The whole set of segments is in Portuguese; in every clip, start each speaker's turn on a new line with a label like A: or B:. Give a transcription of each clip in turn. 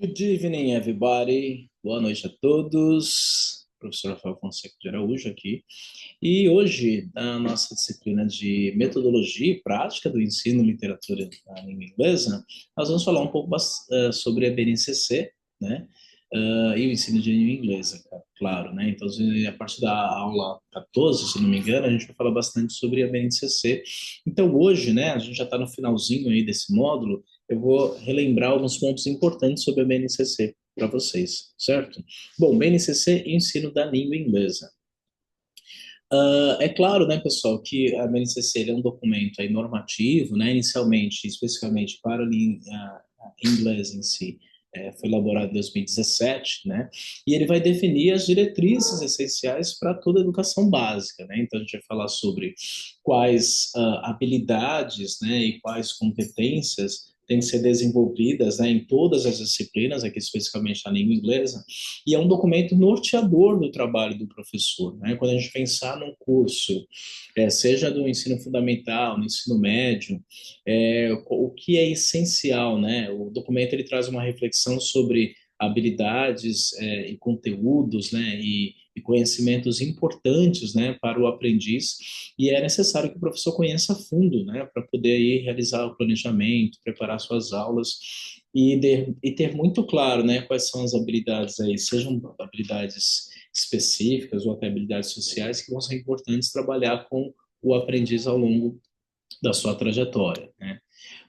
A: Good evening, everybody. Boa noite a todos. Professor Rafael Fonseca de Araújo aqui. E hoje, na nossa disciplina de metodologia e prática do ensino e literatura na língua inglesa, nós vamos falar um pouco sobre a BNCC, né? E o ensino de língua inglesa, claro, né? Então, a partir da aula 14, se não me engano, a gente vai falar bastante sobre a BNCC. Então, hoje, né, a gente já está no finalzinho aí desse módulo, eu vou relembrar alguns pontos importantes sobre a BNCC para vocês, certo? Bom, BNCC, ensino da língua inglesa. É claro, né, pessoal, que a BNCC ele é um documento aí normativo, né, inicialmente, especificamente para a inglês em si, foi elaborado em 2017, né, e ele vai definir as diretrizes essenciais para toda a educação básica, né, então a gente vai falar sobre quais habilidades, né, e quais competências têm que ser desenvolvidas, né, em todas as disciplinas, aqui especificamente na língua inglesa, e é um documento norteador do trabalho do professor, né? Quando a gente pensar num curso, seja do ensino fundamental, no ensino médio, o que é essencial, né? O documento ele traz uma reflexão sobre habilidades e conteúdos, né? E conhecimentos importantes, né, para o aprendiz, e é necessário que o professor conheça a fundo, né, para poder aí realizar o planejamento, preparar suas aulas e ter muito claro, né, quais são as habilidades aí, sejam habilidades específicas ou até habilidades sociais que vão ser importantes trabalhar com o aprendiz ao longo da sua trajetória, né?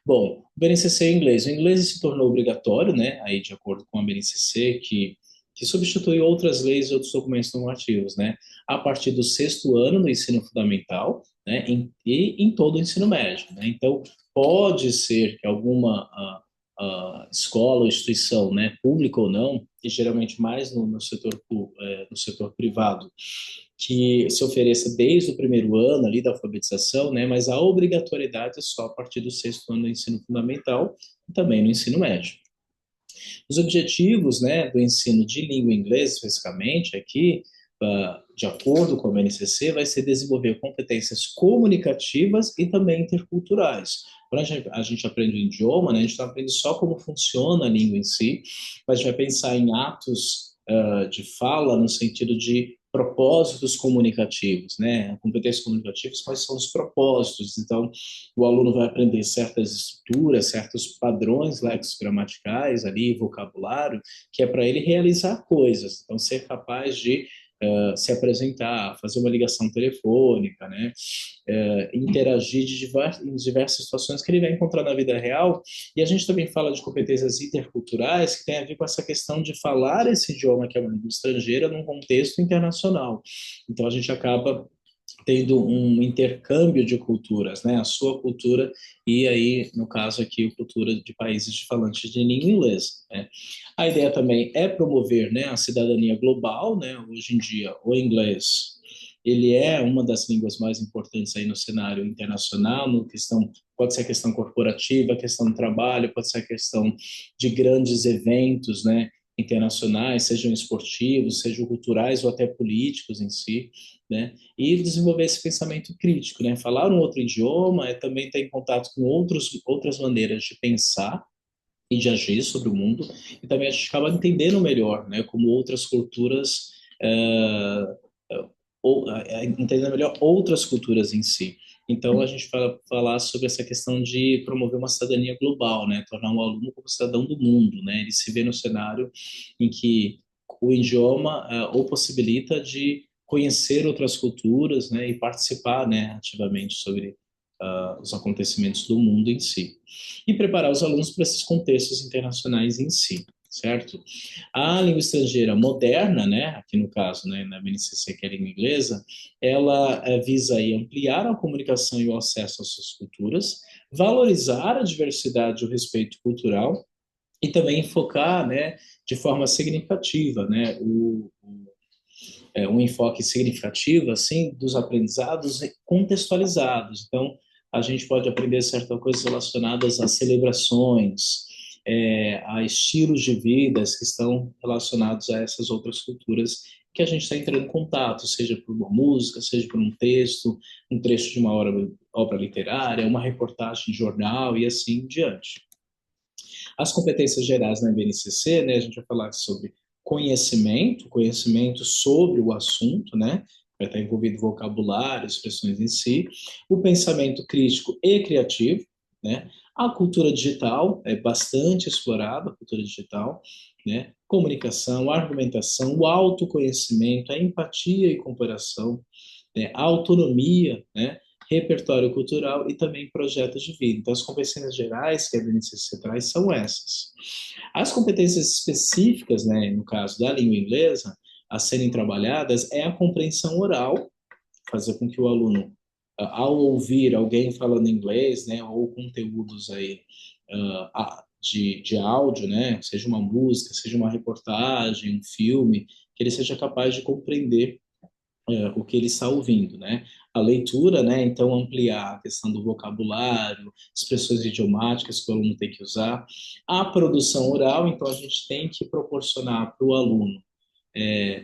A: Bom, o BNCC em inglês. O inglês se tornou obrigatório, né, aí de acordo com a BNCC, que substitui outras leis e outros documentos normativos, né, a partir do sexto ano do ensino fundamental, né, e em todo o ensino médio, né. Então, pode ser que alguma escola ou instituição, né, pública ou não, e geralmente mais no setor privado, que se ofereça desde o primeiro ano ali da alfabetização, né, mas a obrigatoriedade é só a partir do sexto ano do ensino fundamental e também no ensino médio. Os objetivos, né, do ensino de língua inglesa, especificamente, aqui, de acordo com a BNCC, vai ser desenvolver competências comunicativas e também interculturais. Quando a gente aprende o idioma, né, a gente não aprende só como funciona a língua em si, mas a gente vai pensar em atos de fala no sentido de propósitos comunicativos, né? Competências comunicativas, quais são os propósitos? Então, o aluno vai aprender certas estruturas, certos padrões lexicogramaticais ali, vocabulário, que é para ele realizar coisas. Então, ser capaz de se apresentar, fazer uma ligação telefônica, né? Interagir em diversas situações que ele vai encontrar na vida real. E a gente também fala de competências interculturais, que tem a ver com essa questão de falar esse idioma, que é uma língua estrangeira, num contexto internacional. Então, a gente acaba tendo um intercâmbio de culturas, né? A sua cultura e aí, no caso aqui, a cultura de países de falantes de língua inglesa, né? A ideia também é promover, né, a cidadania global, né? Hoje em dia, o inglês, ele é uma das línguas mais importantes aí no cenário internacional, no questão, pode ser a questão corporativa, a questão do trabalho, pode ser a questão de grandes eventos, né, internacionais, sejam esportivos, sejam culturais ou até políticos em si, né? E desenvolver esse pensamento crítico, né? Falar um outro idioma é também estar em contato com outras maneiras de pensar e de agir sobre o mundo, e também a gente acaba entendendo melhor, né? Como outras culturas, entendendo melhor outras culturas em si. Então, a gente fala falar sobre essa questão de promover uma cidadania global, né? Tornar um aluno como cidadão do mundo, né? Ele se vê no cenário em que o idioma o possibilita de conhecer outras culturas, né? E participar, né? Ativamente sobre os acontecimentos do mundo em si. E preparar os alunos para esses contextos internacionais em si, certo? A língua estrangeira moderna, né, aqui no caso, né, na BNCC, que é a língua inglesa, ela visa aí ampliar a comunicação e o acesso às suas culturas, valorizar a diversidade e o respeito cultural e também focar, né, de forma significativa, né, um enfoque significativo, assim, dos aprendizados contextualizados. Então, a gente pode aprender certas coisas relacionadas a celebrações, a estilos de vidas que estão relacionados a essas outras culturas que a gente está entrando em contato, seja por uma música, seja por um texto, um trecho de uma obra literária, uma reportagem de jornal e assim em diante. As competências gerais na BNCC, né, a gente vai falar sobre conhecimento sobre o assunto, né, vai estar envolvido vocabulário, expressões em si, o pensamento crítico e criativo, né, a cultura digital é bastante explorada, a cultura digital, né, comunicação, argumentação, o autoconhecimento, a empatia e comparação, né, a autonomia, né, repertório cultural e também projetos de vida. Então, as competências gerais que a BNCC traz são essas. As competências específicas, né, no caso da língua inglesa, a serem trabalhadas é a compreensão oral, fazer com que o aluno, ao ouvir alguém falando inglês, né, ou conteúdos aí de áudio, né, seja uma música, seja uma reportagem, um filme, que ele seja capaz de compreender o que ele está ouvindo, né? A leitura, né? Então, ampliar a questão do vocabulário, expressões idiomáticas que o aluno tem que usar. A produção oral, então, a gente tem que proporcionar para o aluno,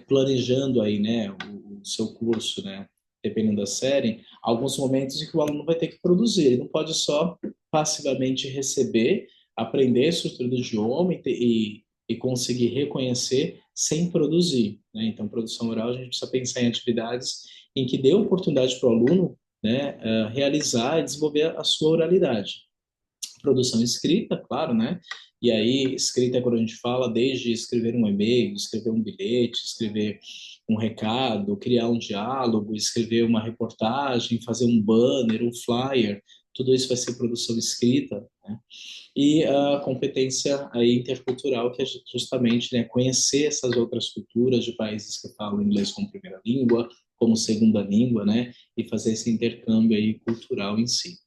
A: planejando aí, né, o seu curso, né? Dependendo da série, alguns momentos em que o aluno vai ter que produzir. Ele não pode só passivamente receber, aprender a estrutura do idioma e conseguir reconhecer sem produzir, né? Então, produção oral, a gente precisa pensar em atividades em que dê oportunidade para o aluno, né, realizar e desenvolver a sua oralidade. Produção escrita, claro, né? E aí, escrita é quando a gente fala desde escrever um e-mail, escrever um bilhete, escrever um recado, criar um diálogo, escrever uma reportagem, fazer um banner, um flyer, tudo isso vai ser produção escrita, né? E a competência aí intercultural, que é justamente, né, conhecer essas outras culturas de países que falam inglês como primeira língua, como segunda língua, né, e fazer esse intercâmbio aí cultural em si.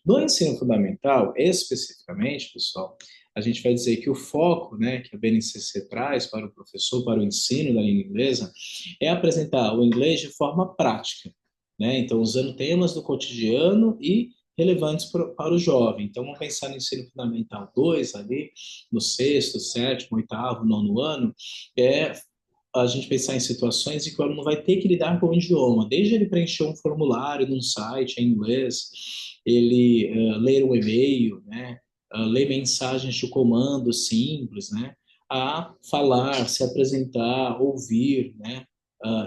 A: No ensino fundamental, especificamente, pessoal, a gente vai dizer que o foco, né, que a BNCC traz para o professor, para o ensino da língua inglesa, é apresentar o inglês de forma prática, né? Então, usando temas do cotidiano e relevantes para o jovem. Então, vamos pensar no ensino fundamental 2 ali, no sexto, sétimo, oitavo, nono ano, é a gente pensar em situações em que o aluno vai ter que lidar com o idioma, desde ele preencher um formulário num site em inglês, ele ler um e-mail, né, ler mensagens de comando simples, né, a falar, se apresentar, ouvir, né,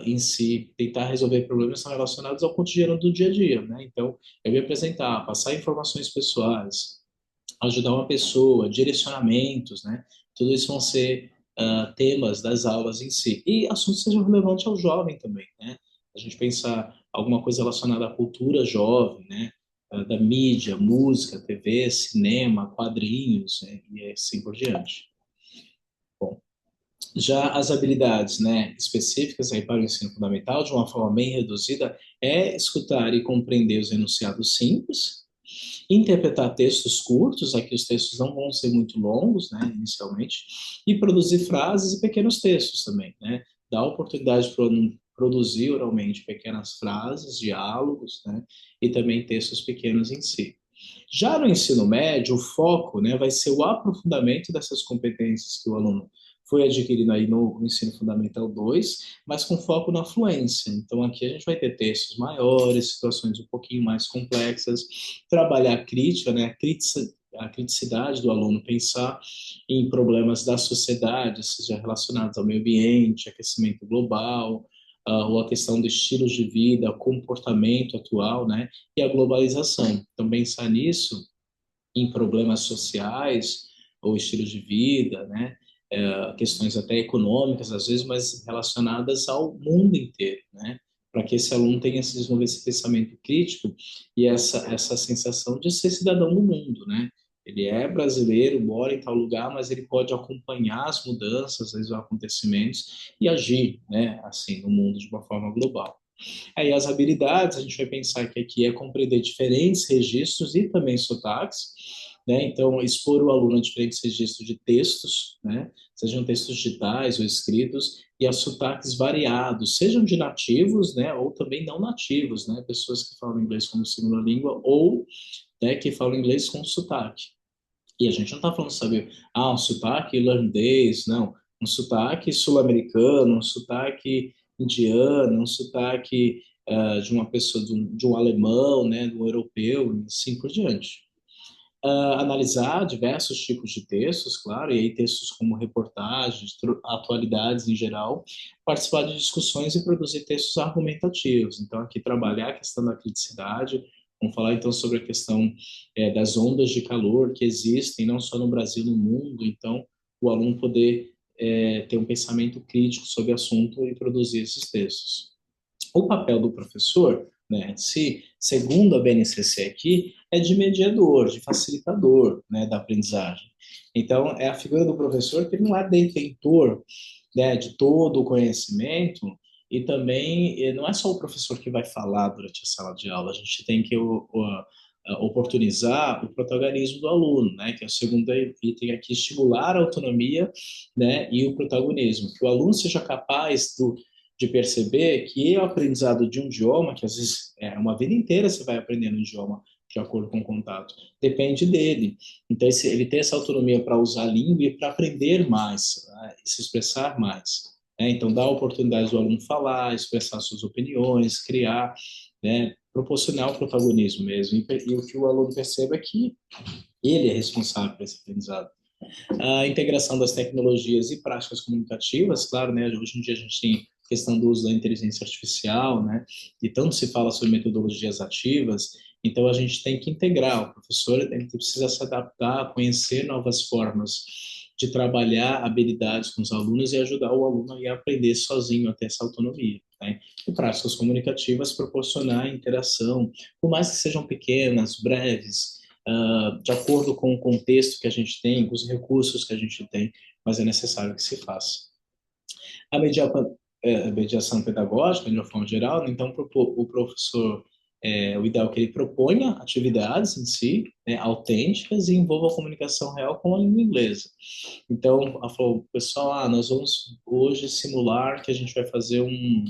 A: em si, tentar resolver problemas que são relacionados ao cotidiano do dia a dia, né? Então, eu me apresentar, passar informações pessoais, ajudar uma pessoa, direcionamentos, né? Tudo isso vão ser temas das aulas em si. E assuntos que sejam relevantes ao jovem também, né? A gente pensar alguma coisa relacionada à cultura jovem, né? Da mídia, música, TV, cinema, quadrinhos, né? E assim por diante. Bom, já as habilidades, né, específicas aí para o ensino fundamental, de uma forma bem reduzida, é escutar e compreender os enunciados simples, interpretar textos curtos, aqui os textos não vão ser muito longos, né, inicialmente, e produzir frases e pequenos textos também, né, dar oportunidade para produzir oralmente pequenas frases, diálogos, né, e também textos pequenos em si. Já no ensino médio, o foco, né, vai ser o aprofundamento dessas competências que o aluno foi adquirindo aí no ensino fundamental 2, mas com foco na fluência. Então, aqui a gente vai ter textos maiores, situações um pouquinho mais complexas, trabalhar a crítica, né, a criticidade do aluno, pensar em problemas da sociedade, seja relacionados ao meio ambiente, aquecimento global, ou a questão dos estilos de vida, comportamento atual, né, e a globalização. Então, pensar nisso, em problemas sociais ou estilos de vida, né, questões até econômicas, às vezes, mas relacionadas ao mundo inteiro, né, para que esse aluno tenha esse desenvolver esse pensamento crítico e essa sensação de ser cidadão do mundo, né? Ele é brasileiro, mora em tal lugar, mas ele pode acompanhar as mudanças, às vezes, os acontecimentos e agir, né, assim, no mundo de uma forma global. Aí as habilidades, a gente vai pensar que aqui é compreender diferentes registros e também sotaques, né? Então, expor o aluno a diferentes registros de textos, né? Sejam textos digitais ou escritos, e a sotaques variados, sejam de nativos, né? Ou também não nativos, né? Pessoas que falam inglês como segunda língua ou, né, que falam inglês com sotaque. E a gente não está falando, sabe, um sotaque irlandês, não. Um sotaque sul-americano, um sotaque indiano, um sotaque de uma pessoa, de um alemão, né, de um europeu, e assim por diante. analisar diversos tipos de textos, claro, e aí textos como reportagens, atualidades em geral, participar de discussões e produzir textos argumentativos. Então, aqui trabalhar a questão da criticidade, vamos falar então sobre a questão das ondas de calor que existem, não só no Brasil, no mundo, então o aluno poder ter um pensamento crítico sobre o assunto e produzir esses textos. O papel do professor, né, se, segundo a BNCC aqui, é de mediador, de facilitador, né, da aprendizagem. Então, é a figura do professor que não é detentor, né, de todo o conhecimento e também não é só o professor que vai falar durante a sala de aula, a gente tem que oportunizar o protagonismo do aluno, né, que é o segundo item aqui, estimular a autonomia, né, e o protagonismo, que o aluno seja capaz de perceber que o aprendizado de um idioma, que às vezes é uma vida inteira você vai aprendendo um idioma de acordo com o contato, depende dele. Então, ele tem essa autonomia para usar a língua e para aprender mais, né, e se expressar mais. Né? Então, dá a oportunidade do aluno falar, expressar suas opiniões, criar, né, proporcionar o protagonismo mesmo. E o que o aluno perceba é que ele é responsável por esse aprendizado. A integração das tecnologias e práticas comunicativas, claro, né? Hoje em dia a gente tem a questão do uso da inteligência artificial, né? E tanto se fala sobre metodologias ativas, então a gente tem que integrar. O professor ele precisa se adaptar, conhecer novas formas de trabalhar habilidades com os alunos e ajudar o aluno a aprender sozinho, a ter essa autonomia. Né? E práticas comunicativas proporcionar interação, por mais que sejam pequenas, breves, de acordo com o contexto que a gente tem, com os recursos que a gente tem, mas é necessário que se faça. A mediação pedagógica, de uma forma geral, né? Então o professor, o ideal é que ele proponha atividades em si, né, autênticas e envolva a comunicação real com a língua inglesa. Então, ela falou, pessoal, nós vamos hoje simular que a gente vai fazer um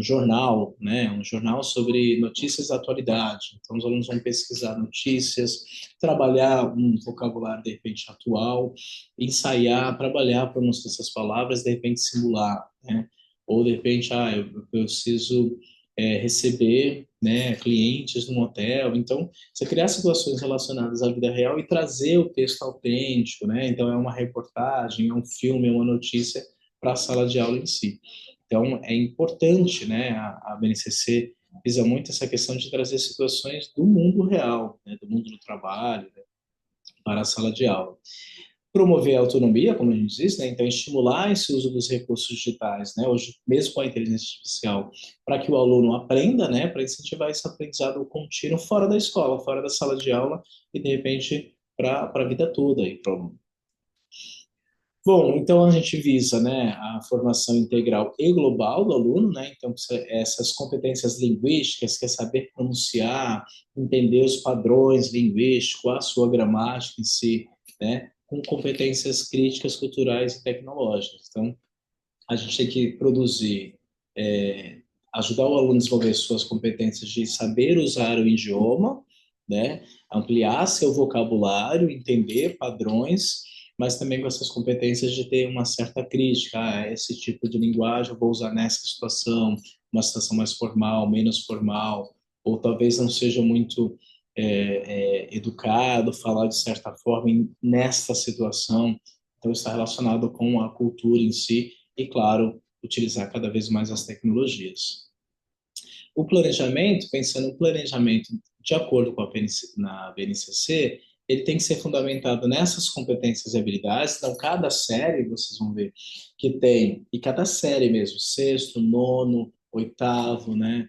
A: jornal, né, um jornal sobre notícias da atualidade. Então, os alunos vão pesquisar notícias, trabalhar um vocabulário, de repente, atual, ensaiar, trabalhar a pronúncia dessas palavras, de repente, simular, né? Ou, de repente, eu preciso receber, né, clientes num hotel. Então, você criar situações relacionadas à vida real e trazer o texto autêntico, né? Então, é uma reportagem, é um filme, é uma notícia para a sala de aula em si. Então, é importante, né, a BNCC visa muito essa questão de trazer situações do mundo real, né, do mundo do trabalho, né, para a sala de aula. Promover a autonomia, como a gente diz, né, então estimular esse uso dos recursos digitais, né, hoje, mesmo com a inteligência artificial, para que o aluno aprenda, né, para incentivar esse aprendizado contínuo fora da escola, fora da sala de aula e, de repente, para a vida toda, e para Bom, então a gente visa, né, a formação integral e global do aluno, né? Então essas competências linguísticas, que é saber pronunciar, entender os padrões linguísticos, a sua gramática em si, né? Com competências críticas, culturais e tecnológicas. Então a gente tem que produzir, ajudar o aluno a desenvolver suas competências de saber usar o idioma, né? Ampliar seu vocabulário, entender padrões, mas também com essas competências de ter uma certa crítica. Esse tipo de linguagem eu vou usar nessa situação, uma situação mais formal, menos formal, ou talvez não seja muito educado falar de certa forma nesta situação. Então, está relacionado com a cultura em si e, claro, utilizar cada vez mais as tecnologias. O planejamento, pensando no planejamento de acordo com na BNCC, ele tem que ser fundamentado nessas competências e habilidades. Então, cada série, vocês vão ver que tem, e cada série mesmo, sexto, nono, oitavo, né?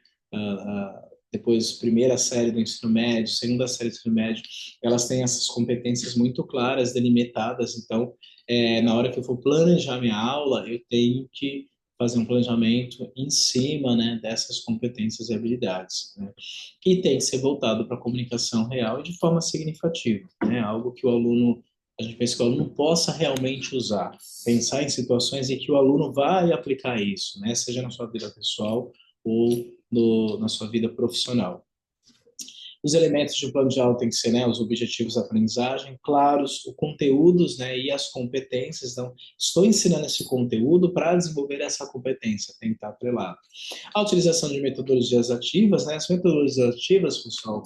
A: Depois, primeira série do ensino médio, segunda série do ensino médio, elas têm essas competências muito claras, delimitadas. Então, na hora que eu for planejar minha aula, eu tenho que fazer um planejamento em cima, né, dessas competências e habilidades, né, que tem que ser voltado para a comunicação real e de forma significativa, né, algo que o aluno, a gente pensa que o aluno possa realmente usar, pensar em situações em que o aluno vai aplicar isso, né, seja na sua vida pessoal ou na sua vida profissional. Os elementos de plano de aula têm que ser, né, os objetivos da aprendizagem, claros, os conteúdos, né, e as competências. Então, estou ensinando esse conteúdo para desenvolver essa competência, tem que estar atrelado. A utilização de metodologias ativas, né, as metodologias ativas, pessoal,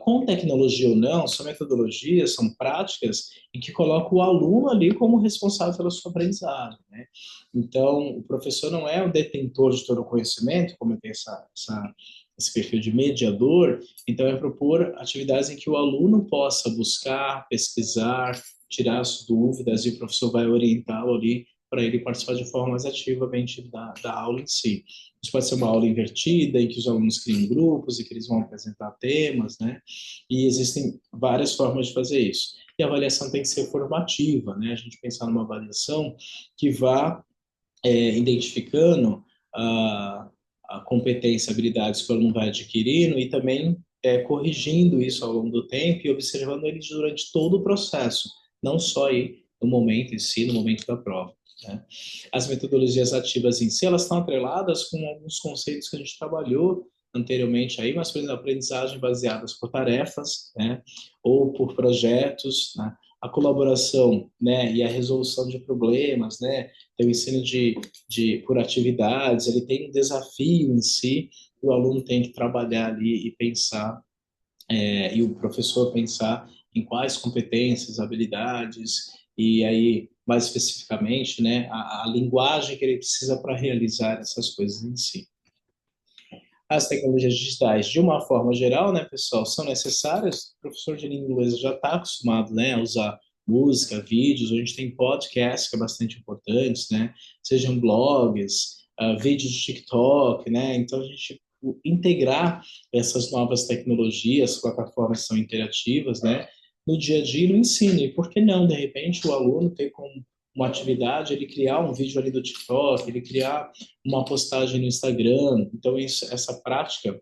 A: com tecnologia ou não, são metodologias, são práticas em que colocam o aluno ali como responsável pela sua aprendizagem, né? Então, o professor não é o detentor de todo o conhecimento, como tem esse perfil de mediador, então é propor atividades em que o aluno possa buscar, pesquisar, tirar as dúvidas e o professor vai orientá-lo ali para ele participar de forma mais ativamente da aula em si. Isso pode ser uma aula invertida, em que os alunos criam grupos e que eles vão apresentar temas, né? E existem várias formas de fazer isso. E a avaliação tem que ser formativa, né? A gente pensar numa avaliação que vá identificando a, a competência, habilidades que o aluno vai adquirindo e também corrigindo isso ao longo do tempo e observando ele durante todo o processo, não só aí no momento em si, no momento da prova. Né? As metodologias ativas em si, elas estão atreladas com alguns conceitos que a gente trabalhou anteriormente aí, mas, por exemplo, aprendizagem baseadas por tarefas, né, ou por projetos, né, a colaboração, né, e a resolução de problemas, né, tem o ensino por atividades, ele tem um desafio em si, o aluno tem que trabalhar ali e pensar, e o professor pensar em quais competências, habilidades, e aí, mais especificamente, né, a linguagem que ele precisa para realizar essas coisas em si. As tecnologias digitais, de uma forma geral, né, pessoal, são necessárias. O professor de língua inglesa já está acostumado, né, a usar música, vídeos. A gente tem podcasts que é bastante importantes, né, sejam blogs, vídeos de TikTok, né. Então a gente integrar essas novas tecnologias, plataformas que são interativas, né, no dia a dia no ensino. E por que não, de repente, o aluno ter como uma atividade, ele criar um vídeo ali do TikTok, ele criar uma postagem no Instagram. Então, essa prática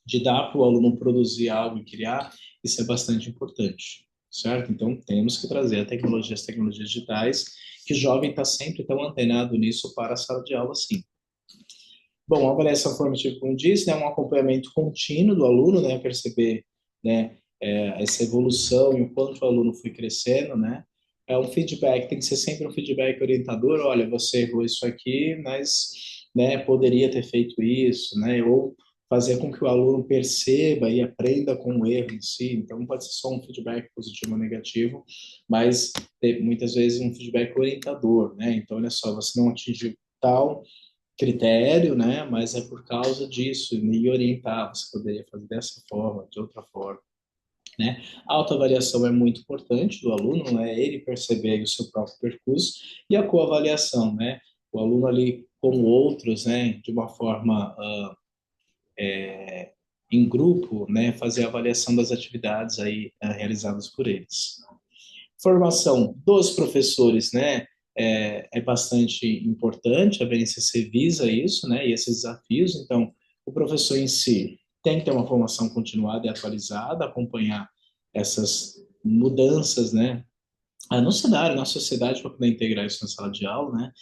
A: de dar para o aluno produzir algo e criar, isso é bastante importante, certo? Então, temos que trazer as tecnologias digitais, que o jovem está sempre tão antenado nisso para a sala de aula, sim. Bom, a avaliação formativa, como disse, é um acompanhamento contínuo do aluno, né, perceber, né, essa evolução e o quanto o aluno foi crescendo, né. É um feedback, tem que ser sempre um feedback orientador. Olha, você errou isso aqui, mas, né, poderia ter feito isso, né, ou fazer com que o aluno perceba e aprenda com o erro em si. Então, não pode ser só um feedback positivo ou negativo, mas muitas vezes um feedback orientador, né. Então, olha só, você não atingiu tal critério, né? Mas é por causa disso, me orientar, você poderia fazer dessa forma, de outra forma, né? A autoavaliação é muito importante do aluno, né? Ele perceber o seu próprio percurso e a coavaliação, né? O aluno ali com outros, né? De uma forma em grupo, né? Fazer a avaliação das atividades aí realizadas por eles. Formação dos professores, né? É bastante importante, a BNCC visa isso, né? E esses desafios. Então, o professor em si tem que ter uma formação continuada e atualizada, acompanhar essas mudanças, né? No cenário, na sociedade, para poder integrar isso na sala de aula, né?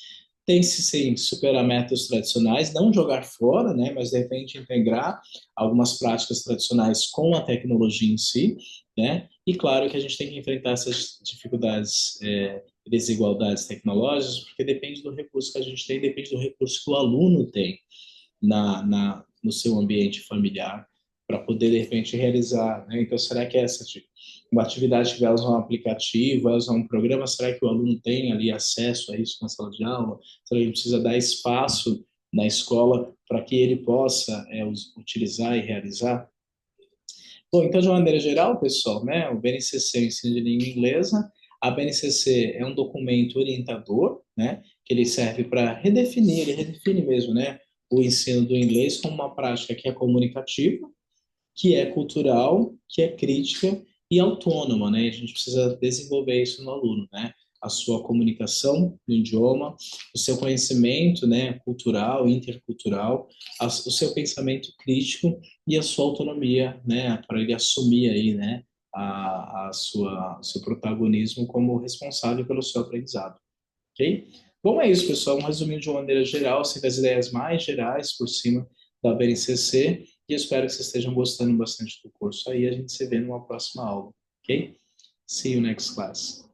A: Tem que sim superar métodos tradicionais, não jogar fora, né, mas de repente integrar algumas práticas tradicionais com a tecnologia em si, né? E claro que a gente tem que enfrentar essas dificuldades, desigualdades tecnológicas, porque depende do recurso que a gente tem, depende do recurso que o aluno tem no seu ambiente familiar para poder, de repente, realizar, né? Então, será que uma atividade que vai usar um aplicativo, vai usar um programa, será que o aluno tem ali acesso a isso na sala de aula? Será que a gente precisa dar espaço na escola para que ele possa utilizar e realizar? Bom, então, de uma maneira geral, pessoal, né, o BNCC é o ensino de língua inglesa. A BNCC é um documento orientador, né, que ele serve para redefinir, ele redefine mesmo, né, o ensino do inglês como uma prática que é comunicativa, que é cultural, que é crítica e autônoma, né? A gente precisa desenvolver isso no aluno, né? A sua comunicação no idioma, o seu conhecimento, né, cultural, intercultural, o seu pensamento crítico e a sua autonomia, né, para ele assumir aí, né, o seu protagonismo como responsável pelo seu aprendizado, ok? Bom, é isso, pessoal. Um resuminho de uma maneira geral, assim, das ideias mais gerais por cima da BNCC. E eu espero que vocês estejam gostando bastante do curso aí. A gente se vê numa próxima aula, ok? See you next class.